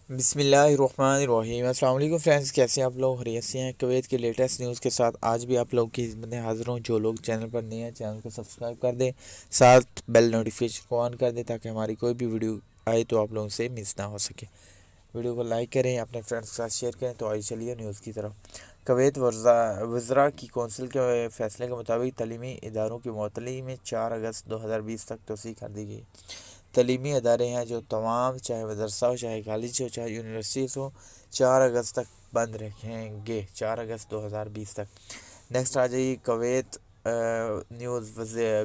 بسم اللہ الرحمن الرحیم۔ السلام علیکم فرینڈز، کیسے ہیں آپ لوگ؟ خیریت سے ہیں؟ کویت کے لیٹسٹ نیوز کے ساتھ آج بھی آپ لوگ کی خدمت میں حاضر ہوں۔ جو لوگ چینل پر نئے ہیں چینل کو سبسکرائب کر دیں، ساتھ بیل نوٹیفیکیشن کو آن کر دیں تاکہ ہماری کوئی بھی ویڈیو آئے تو آپ لوگوں سے مس نہ ہو سکے۔ ویڈیو کو لائک کریں، اپنے فرینڈز کے ساتھ شیئر کریں۔ تو آئیے چلیے نیوز کی طرف۔ کویت وزراء کی کونسل کے فیصلے کے مطابق تعلیمی اداروں کی معطلی میں 4 اگست 2020 تک توسیع کر دی گئی۔ تعلیمی ادارے ہیں جو تمام، چاہے مدرسہ ہو، چاہے کالج ہو، چاہے یونیورسٹیز ہو، 4 اگست تک بند رکھیں گے، 4 اگست 2020 تک۔ نیکسٹ آ جائیے کویت نیوز۔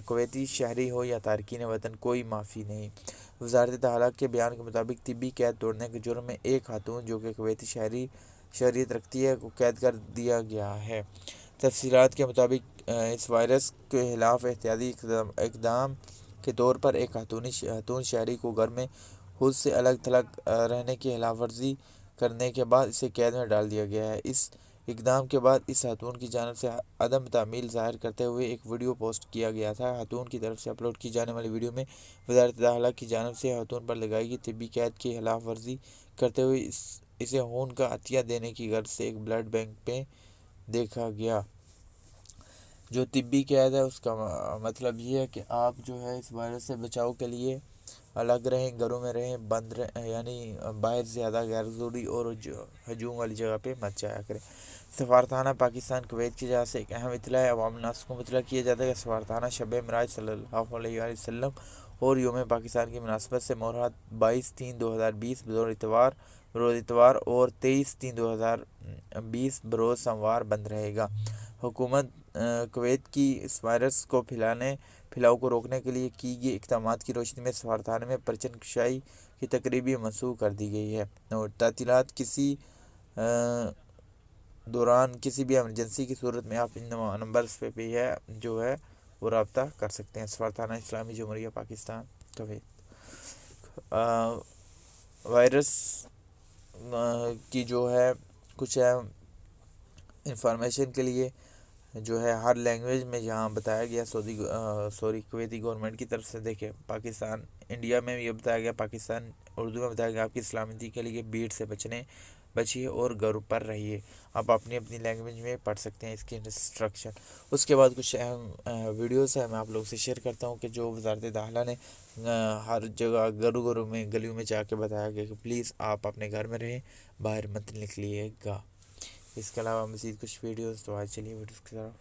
کویتی شہری ہو یا تارکین وطن، کوئی معافی نہیں۔ وزارت داخلہ کے بیان کے مطابق طبی قید توڑنے کے جرم میں ایک خاتون جو کہ کویتی شہریت رکھتی ہے کو قید کر دیا گیا ہے۔ تفصیلات کے مطابق اس وائرس کے خلاف احتیاطی اقدام کے طور پر ایک خاتون شہری کو گھر میں خود سے الگ تھلگ رہنے کی خلاف ورزی کرنے کے بعد اسے قید میں ڈال دیا گیا ہے۔ اس اقدام کے بعد اس خاتون کی جانب سے عدم تعمیل ظاہر کرتے ہوئے ایک ویڈیو پوسٹ کیا گیا تھا۔ خاتون کی طرف سے اپلوڈ کی جانے والی ویڈیو میں وزارت داخلہ کی جانب سے خاتون پر لگائی گئی طبی قید کی خلاف ورزی کرتے ہوئے اسے خون کا عطیہ دینے کی غرض سے ایک بلڈ بینک میں دیکھا گیا۔ جو طبی قید ہے اس کا مطلب یہ ہے کہ آپ جو ہے اس وائرس سے بچاؤ کے لیے الگ رہیں، گھروں میں رہیں، بند رہیں، یعنی باہر زیادہ غیر ضروری اور ہجوم والی جگہ پہ مت جایا کریں۔ سفارتخانہ پاکستان کویت کی جانب سے ایک اہم اطلاع ہے۔ عوام الناس کو مطلع کیا جاتا ہے کہ سفارتخانہ شب معراج صلی اللہ علیہ وآلہ وسلم اور یوم پاکستان کی مناسبت سے مہرات 22/3/2020 بروز اتوار اور 23/3/2020 بروز سوموار بند رہے گا۔ حکومت کویت کی اس وائرس کو پھیلاؤ کو روکنے کے لیے کی گئی اقدامات کی روشنی میں سفارتخانے میں پرچم کشائی کی تقریب بھی منسوخ کر دی گئی ہے۔ تعطیلات کسی دوران کسی بھی ایمرجنسی کی صورت میں آپ ان نمبرز پہ بھی ہے جو ہے وہ رابطہ کر سکتے ہیں۔ سفارتخانہ اسلامی جمہوریہ پاکستان کویت۔ وائرس کی جو ہے کچھ انفارمیشن کے لیے جو ہے ہر لینگویج میں یہاں بتایا گیا، کویتی گورنمنٹ کی طرف سے۔ دیکھیں پاکستان انڈیا میں بھی یہ بتایا گیا، پاکستان اردو میں بتایا گیا آپ کی سلامتی کے لیے بھیڑ سے بچیے اور گھر پر رہیے۔ آپ اپنی لینگویج میں پڑھ سکتے ہیں اس کی انسٹرکشن۔ اس کے بعد کچھ اہم ویڈیوز ہیں میں آپ لوگ سے شیئر کرتا ہوں کہ جو وزارت داخلہ نے ہر جگہ گھروں میں گلیوں میں جا کے بتایا گیا کہ پلیز آپ اپنے گھر میں رہیں، باہر مت نکلیے گا۔ اس کے علاوہ مزید کچھ ویڈیوز، تو آج چلیے ویڈیوز کی طرف۔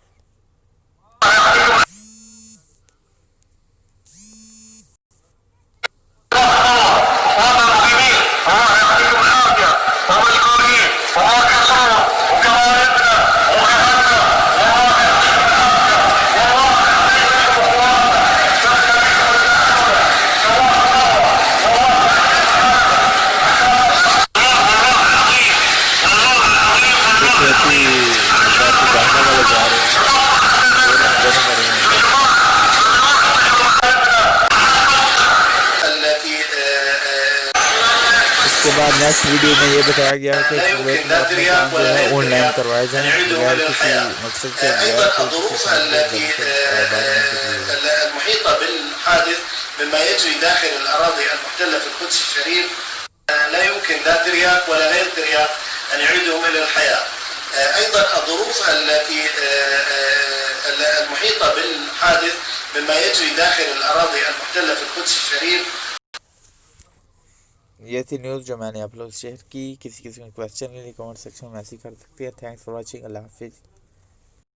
اس کے بعد نیکسٹ ویڈیو میں یہ بتایا گیا ہے کہ کویت میں اپنے کام جو ہے آن لائن کروائے جائیں بغیر کسی مقصد کے، بغیر الظروف التي المحيطة بالحادث مما يجري داخل الأراضي المحتلة في القدس الشريف لا يمكن لا ترياق ولا غير ترياق أن يعيدهم إلى الحياة. أيضا الظروف التي المحيطة بالحادث مما يجري داخل الأراضي المحتلة في القدس الشريف۔ یہ تھی نیوز جو میں نے آپ لوگ شیئر کی۔ کسی کو کویسچن کے لیے کمنٹ سیکشن میں ایسی کر سکتے ہیں۔ تھینکس فار واچنگ، اللہ حافظ۔